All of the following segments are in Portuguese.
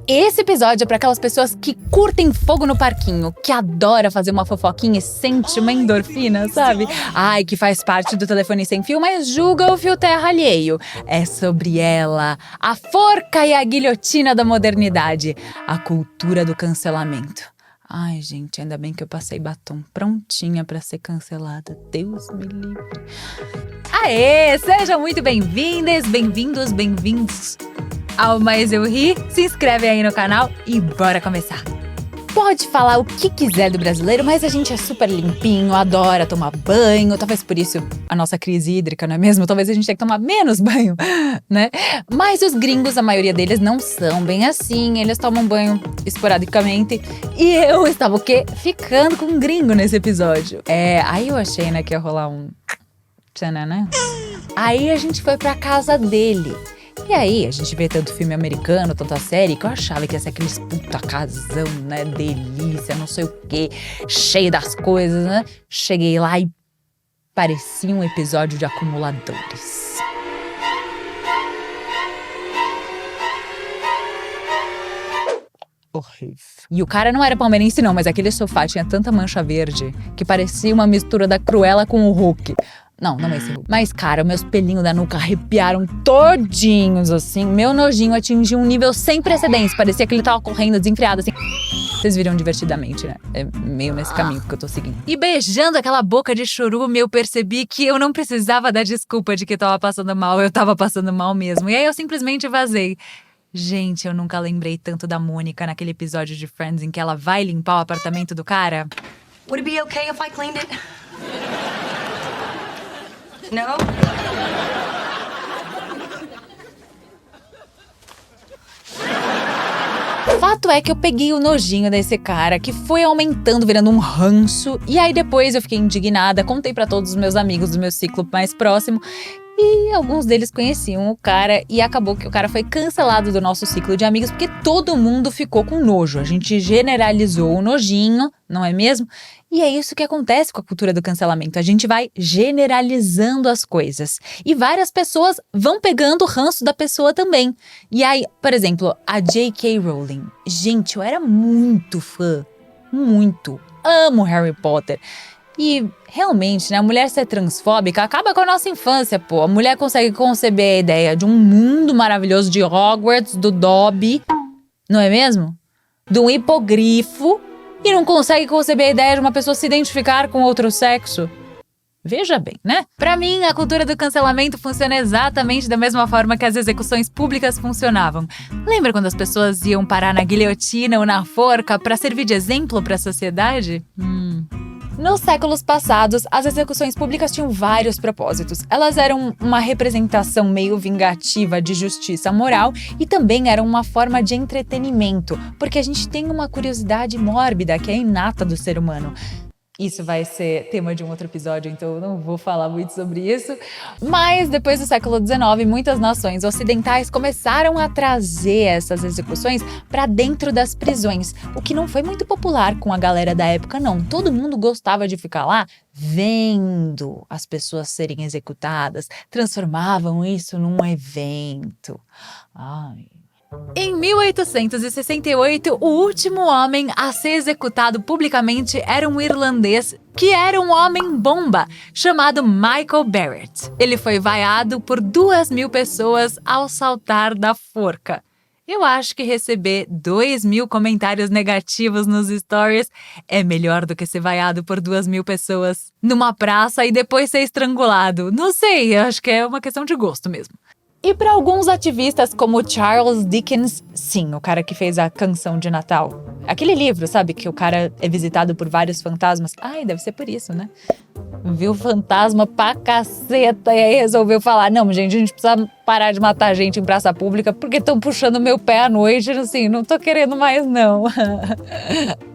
Esse episódio é para aquelas pessoas que curtem fogo no parquinho, que adora fazer uma fofoquinha e sente uma endorfina, sabe? Ai, que faz parte do telefone sem fio, mas julga o fio terra alheio. É sobre ela, a forca e a guilhotina da modernidade, a cultura do cancelamento. Ai, gente, ainda bem que eu passei batom prontinha pra ser cancelada. Deus me livre. Aê, sejam muito bem-vindas, bem-vindos, bem-vindos ao Mais Eu Ri. Se inscreve aí no canal e bora começar. Pode falar o que quiser do brasileiro, mas a gente é super limpinho, adora tomar banho. Talvez por isso a nossa crise hídrica, não é mesmo? Talvez a gente tenha que tomar menos banho, né? Mas os gringos, a maioria deles não são bem assim. Eles tomam banho esporadicamente. E eu estava o quê? Ficando com um gringo nesse episódio. Aí eu achei, né, que ia rolar um tchananã. Aí a gente foi pra casa dele. E aí, a gente vê tanto filme americano, tanta série, que eu achava que ia ser aqueles puta casão, né? Delícia, não sei o quê, cheio das coisas, né? Cheguei lá e parecia um episódio de Acumuladores. Horrível. E o cara não era palmeirense não, mas aquele sofá tinha tanta mancha verde que parecia uma mistura da Cruella com o Hulk. Não é esse Hulk. Mas, cara, meus pelinhos da nuca arrepiaram todinhos, assim. Meu nojinho atingiu um nível sem precedentes. Parecia que ele tava correndo desenfreado, assim. Vocês viram divertidamente, né? É meio nesse caminho que eu tô seguindo. E beijando aquela boca de chorume, eu percebi que eu não precisava dar desculpa de que eu tava passando mal. Eu tava passando mal mesmo. E aí eu simplesmente vazei. Gente, eu nunca lembrei tanto da Mônica naquele episódio de Friends em que ela vai limpar o apartamento do cara. Would it be okay if I cleaned it? No? Fato é que eu peguei o nojinho desse cara, que foi aumentando, virando um ranço. E aí depois eu fiquei indignada, contei pra todos os meus amigos do meu ciclo mais próximo. E alguns deles conheciam o cara e acabou que o cara foi cancelado do nosso ciclo de amigos porque todo mundo ficou com nojo. A gente generalizou o nojinho, não é mesmo? E é isso que acontece com a cultura do cancelamento. A gente vai generalizando as coisas. E várias pessoas vão pegando o ranço da pessoa também. E aí, por exemplo, a J.K. Rowling. Gente, eu era muito fã. Muito. Amo Harry Potter. E, realmente, né, a mulher ser transfóbica acaba com a nossa infância, pô. A mulher consegue conceber a ideia de um mundo maravilhoso de Hogwarts, do Dobby, não é mesmo? De um hipogrifo, e não consegue conceber a ideia de uma pessoa se identificar com outro sexo. Veja bem, né? Pra mim, a cultura do cancelamento funciona exatamente da mesma forma que as execuções públicas funcionavam. Lembra quando as pessoas iam parar na guilhotina ou na forca pra servir de exemplo pra sociedade? Nos séculos passados, as execuções públicas tinham vários propósitos. Elas eram uma representação meio vingativa de justiça moral e também eram uma forma de entretenimento, porque a gente tem uma curiosidade mórbida que é inata do ser humano. Isso vai ser tema de um outro episódio, então eu não vou falar muito sobre isso. Mas depois do século XIX, muitas nações ocidentais começaram a trazer essas execuções para dentro das prisões, o que não foi muito popular com a galera da época, não. Todo mundo gostava de ficar lá vendo as pessoas serem executadas, transformavam isso num evento. Ai... Em 1868, o último homem a ser executado publicamente era um irlandês que era um homem-bomba, chamado Michael Barrett. Ele foi vaiado por 2.000 pessoas ao saltar da forca. Eu acho que receber 2.000 comentários negativos nos stories é melhor do que ser vaiado por 2.000 pessoas numa praça e depois ser estrangulado. Não sei, acho que é uma questão de gosto mesmo. E para alguns ativistas como Charles Dickens, sim, o cara que fez a Canção de Natal. Aquele livro, sabe, que o cara é visitado por vários fantasmas. Ai, deve ser por isso, né? Viu fantasma pra caceta e aí resolveu falar, não, gente, a gente precisa parar de matar gente em praça pública porque estão puxando meu pé à noite, assim, não tô querendo mais não.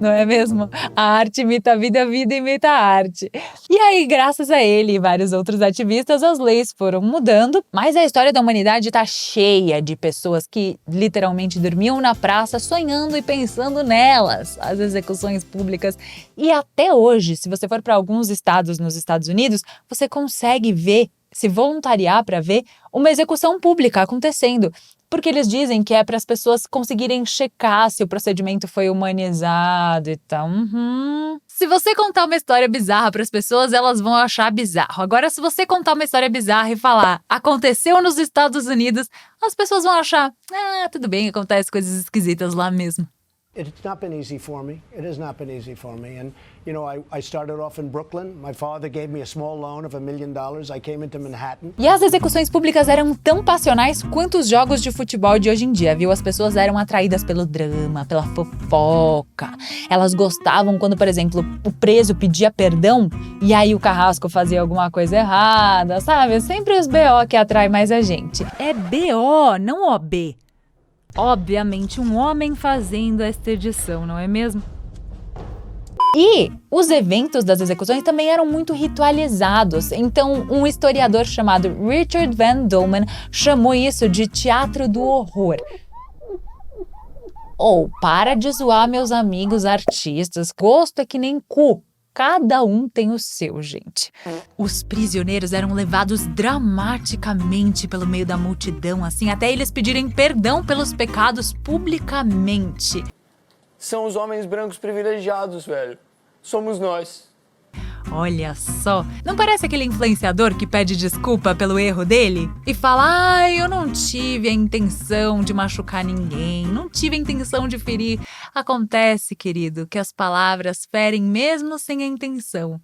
Não é mesmo? A arte imita a vida imita a arte. E aí, graças a ele e vários outros ativistas, as leis foram mudando, mas a história da humanidade tá cheia de pessoas que literalmente dormiam na praça sonhando e pensando nelas, as execuções públicas. E até hoje, se você for para alguns estados nos Estados Unidos, você consegue ver, se voluntariar para ver uma execução pública acontecendo. porque eles dizem que é para as pessoas conseguirem checar se o procedimento foi humanizado e tal. Se você contar uma história bizarra para as pessoas, elas vão achar bizarro. Agora, se você contar uma história bizarra e falar aconteceu nos Estados Unidos, as pessoas vão achar, tudo bem, acontece coisas esquisitas lá mesmo. It's not been easy for me. It has not been easy for me. And, you know, I started off in Brooklyn. My father gave me a small loan of $1 million. I came into Manhattan. E as execuções públicas eram tão passionais quanto os jogos de futebol de hoje em dia, viu? As pessoas eram atraídas pelo drama, pela fofoca. Elas gostavam quando, por exemplo, o preso pedia perdão e aí o carrasco fazia alguma coisa errada, sabe? Sempre os BO que atraem mais a gente. É BO, não OB. Obviamente, um homem fazendo esta edição, não é mesmo? E os eventos das execuções também eram muito ritualizados. Então, um historiador chamado Richard Van Dolman chamou isso de teatro do horror. Para de zoar, meus amigos artistas. Gosto é que nem cu. Cada um tem o seu, gente. Os prisioneiros eram levados dramaticamente pelo meio da multidão, assim, até eles pedirem perdão pelos pecados publicamente. São os homens brancos privilegiados, velho. Somos nós. Olha só, não parece aquele influenciador que pede desculpa pelo erro dele? E fala, eu não tive a intenção de machucar ninguém, não tive a intenção de ferir. Acontece, querido, que as palavras ferem mesmo sem a intenção.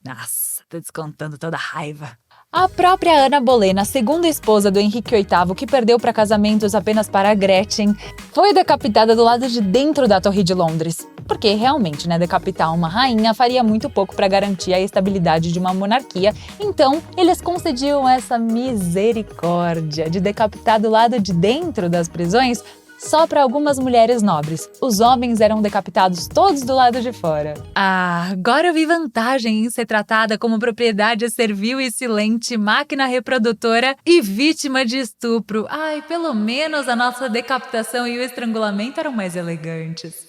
Nossa, tô descontando toda a raiva. A própria Ana Bolena, segunda esposa do Henrique VIII, que perdeu para casamentos apenas para a Gretchen, foi decapitada do lado de dentro da Torre de Londres. Porque realmente, decapitar uma rainha faria muito pouco para garantir a estabilidade de uma monarquia. Então, eles concediam essa misericórdia de decapitar do lado de dentro das prisões só para algumas mulheres nobres. Os homens eram decapitados todos do lado de fora. Agora eu vi vantagem em ser tratada como propriedade servil e silente, máquina reprodutora e vítima de estupro. Pelo menos a nossa decapitação e o estrangulamento eram mais elegantes.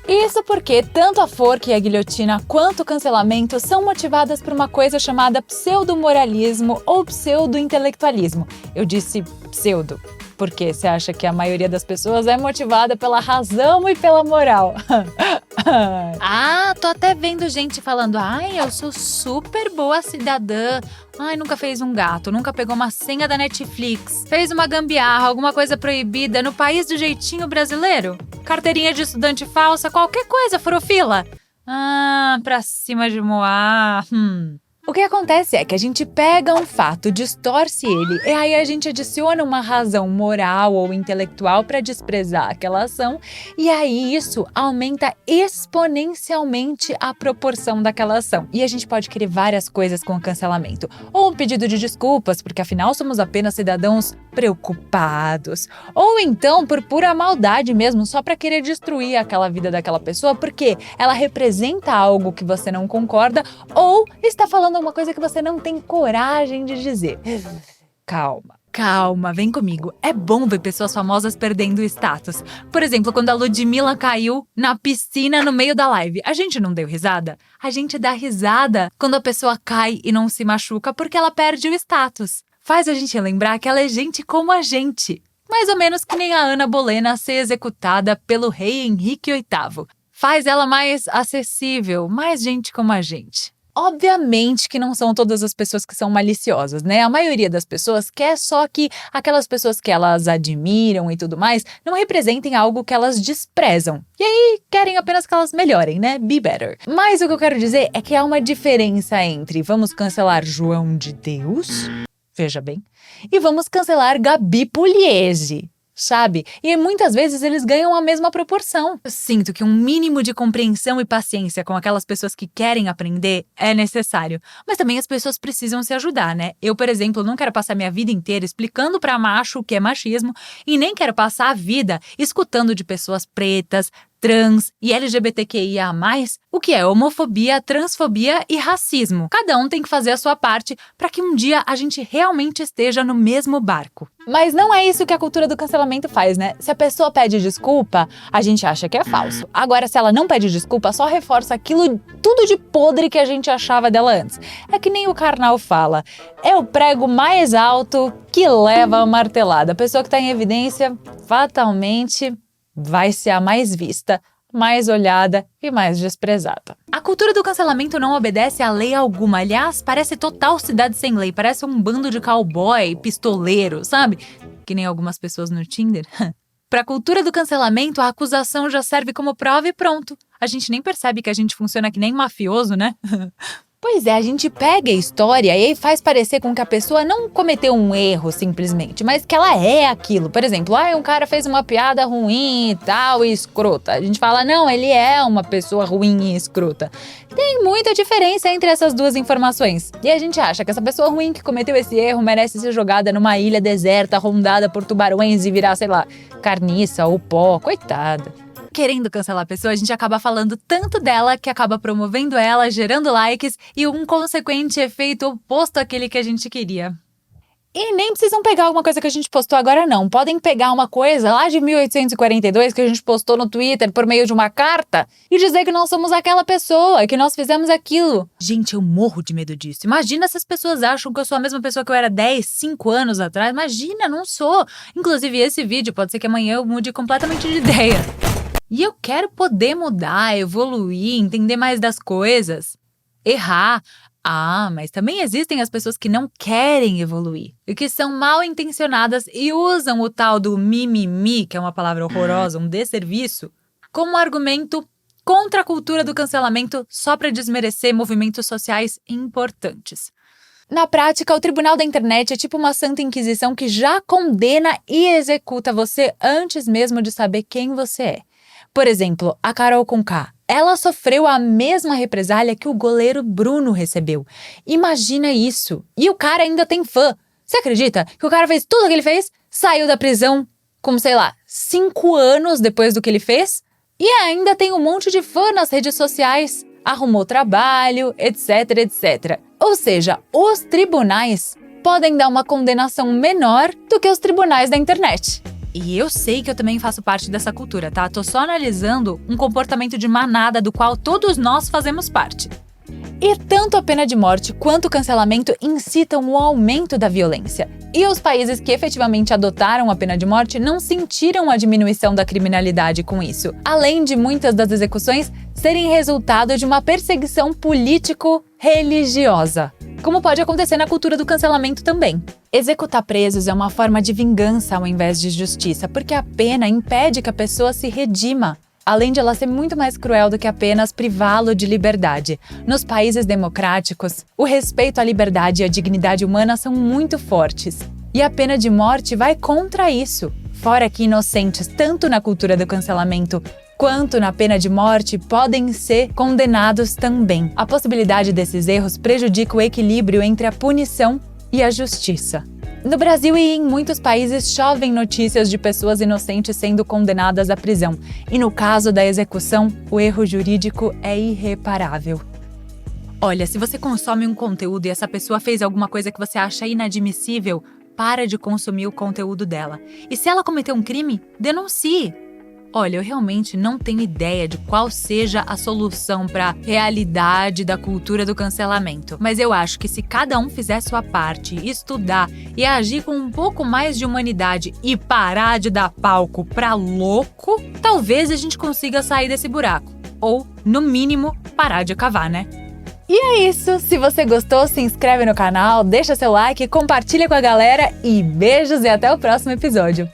Isso porque tanto a forca e a guilhotina quanto o cancelamento são motivadas por uma coisa chamada pseudo-moralismo ou pseudo-intelectualismo. Eu disse pseudo, porque você acha que a maioria das pessoas é motivada pela razão e pela moral. Tô até vendo gente falando, eu sou super boa cidadã. Nunca fez um gato, nunca pegou uma senha da Netflix, fez uma gambiarra, alguma coisa proibida no país do jeitinho brasileiro? Carteirinha de estudante falsa, qualquer coisa, furofila. Pra cima de Moá. O que acontece é que a gente pega um fato, distorce ele, e aí a gente adiciona uma razão moral ou intelectual para desprezar aquela ação, e aí isso aumenta exponencialmente a proporção daquela ação. E a gente pode querer várias coisas com o cancelamento. Ou um pedido de desculpas, porque afinal somos apenas cidadãos preocupados. Ou então por pura maldade mesmo, só para querer destruir aquela vida daquela pessoa, porque ela representa algo que você não concorda, ou está falando uma coisa que você não tem coragem de dizer. Calma, vem comigo. É bom ver pessoas famosas perdendo status. Por exemplo, quando a Ludmilla caiu na piscina no meio da live. A gente não deu risada? A gente dá risada quando a pessoa cai e não se machuca porque ela perde o status. Faz a gente lembrar que ela é gente como a gente. Mais ou menos que nem a Ana Bolena ser executada pelo rei Henrique VIII. Faz ela mais acessível, mais gente como a gente. Obviamente que não são todas as pessoas que são maliciosas, A maioria das pessoas quer só que aquelas pessoas que elas admiram e tudo mais não representem algo que elas desprezam. E aí querem apenas que elas melhorem, Be better. Mas o que eu quero dizer é que há uma diferença entre vamos cancelar João de Deus, veja bem, e vamos cancelar Gabi Pugliese. Sabe? E muitas vezes eles ganham a mesma proporção. Eu sinto que um mínimo de compreensão e paciência com aquelas pessoas que querem aprender é necessário. Mas também as pessoas precisam se ajudar, Eu, por exemplo, não quero passar minha vida inteira explicando pra macho o que é machismo e nem quero passar a vida escutando de pessoas pretas, trans e LGBTQIA+, o que é homofobia, transfobia e racismo. Cada um tem que fazer a sua parte para que um dia a gente realmente esteja no mesmo barco. Mas não é isso que a cultura do cancelamento faz, né? Se a pessoa pede desculpa, a gente acha que é falso. Agora, se ela não pede desculpa, só reforça aquilo tudo de podre que a gente achava dela antes. É que nem o Karnal fala, é o prego mais alto que leva a martelada. A pessoa que está em evidência, fatalmente, vai ser a mais vista, mais olhada e mais desprezada. A cultura do cancelamento não obedece a lei alguma. Aliás, parece total cidade sem lei. Parece um bando de cowboy, pistoleiro, sabe? Que nem algumas pessoas no Tinder. Pra cultura do cancelamento, a acusação já serve como prova e pronto. A gente nem percebe que a gente funciona que nem mafioso, né? Pois é, a gente pega a história e aí faz parecer com que a pessoa não cometeu um erro simplesmente, mas que ela é aquilo. Por exemplo, um cara fez uma piada ruim e tal e escrota. A gente fala, não, ele é uma pessoa ruim e escrota. Tem muita diferença entre essas duas informações. E a gente acha que essa pessoa ruim que cometeu esse erro merece ser jogada numa ilha deserta, rondada por tubarões e virar, sei lá, carniça ou pó. Coitada. Querendo cancelar a pessoa, a gente acaba falando tanto dela que acaba promovendo ela, gerando likes e um consequente efeito oposto àquele que a gente queria. E nem precisam pegar alguma coisa que a gente postou agora não. Podem pegar uma coisa lá de 1842 que a gente postou no Twitter por meio de uma carta e dizer que nós somos aquela pessoa, que nós fizemos aquilo. Gente, eu morro de medo disso. Imagina se as pessoas acham que eu sou a mesma pessoa que eu era 10, 5 anos atrás. Imagina, não sou. Inclusive, esse vídeo pode ser que amanhã eu mude completamente de ideia. E eu quero poder mudar, evoluir, entender mais das coisas, errar. Mas também existem as pessoas que não querem evoluir e que são mal intencionadas e usam o tal do mimimi, que é uma palavra horrorosa, um desserviço, como argumento contra a cultura do cancelamento só para desmerecer movimentos sociais importantes. Na prática, o tribunal da internet é tipo uma santa inquisição que já condena e executa você antes mesmo de saber quem você é. Por exemplo, a Carol Conká. Ela sofreu a mesma represália que o goleiro Bruno recebeu. Imagina isso. E o cara ainda tem fã. Você acredita que o cara fez tudo o que ele fez, saiu da prisão com, 5 anos depois do que ele fez? E ainda tem um monte de fã nas redes sociais. Arrumou trabalho, etc, etc. Ou seja, os tribunais podem dar uma condenação menor do que os tribunais da internet. E eu sei que eu também faço parte dessa cultura, tá? Tô só analisando um comportamento de manada do qual todos nós fazemos parte. E tanto a pena de morte quanto o cancelamento incitam o aumento da violência. E os países que efetivamente adotaram a pena de morte não sentiram a diminuição da criminalidade com isso, além de muitas das execuções serem resultado de uma perseguição político-religiosa, como pode acontecer na cultura do cancelamento também. Executar presos é uma forma de vingança ao invés de justiça, porque a pena impede que a pessoa se redima, além de ela ser muito mais cruel do que apenas privá-lo de liberdade. Nos países democráticos, o respeito à liberdade e à dignidade humana são muito fortes, e a pena de morte vai contra isso. Fora que inocentes, tanto na cultura do cancelamento quanto na pena de morte, podem ser condenados também. A possibilidade desses erros prejudica o equilíbrio entre a punição e a justiça. No Brasil e em muitos países chovem notícias de pessoas inocentes sendo condenadas à prisão. E no caso da execução, o erro jurídico é irreparável. Olha, se você consome um conteúdo e essa pessoa fez alguma coisa que você acha inadmissível, para de consumir o conteúdo dela. E se ela cometeu um crime, denuncie. Olha, eu realmente não tenho ideia de qual seja a solução para a realidade da cultura do cancelamento. Mas eu acho que se cada um fizer sua parte, estudar e agir com um pouco mais de humanidade e parar de dar palco pra louco, talvez a gente consiga sair desse buraco. Ou, no mínimo, parar de cavar, né? E é isso. Se você gostou, se inscreve no canal, deixa seu like, compartilha com a galera e beijos e até o próximo episódio.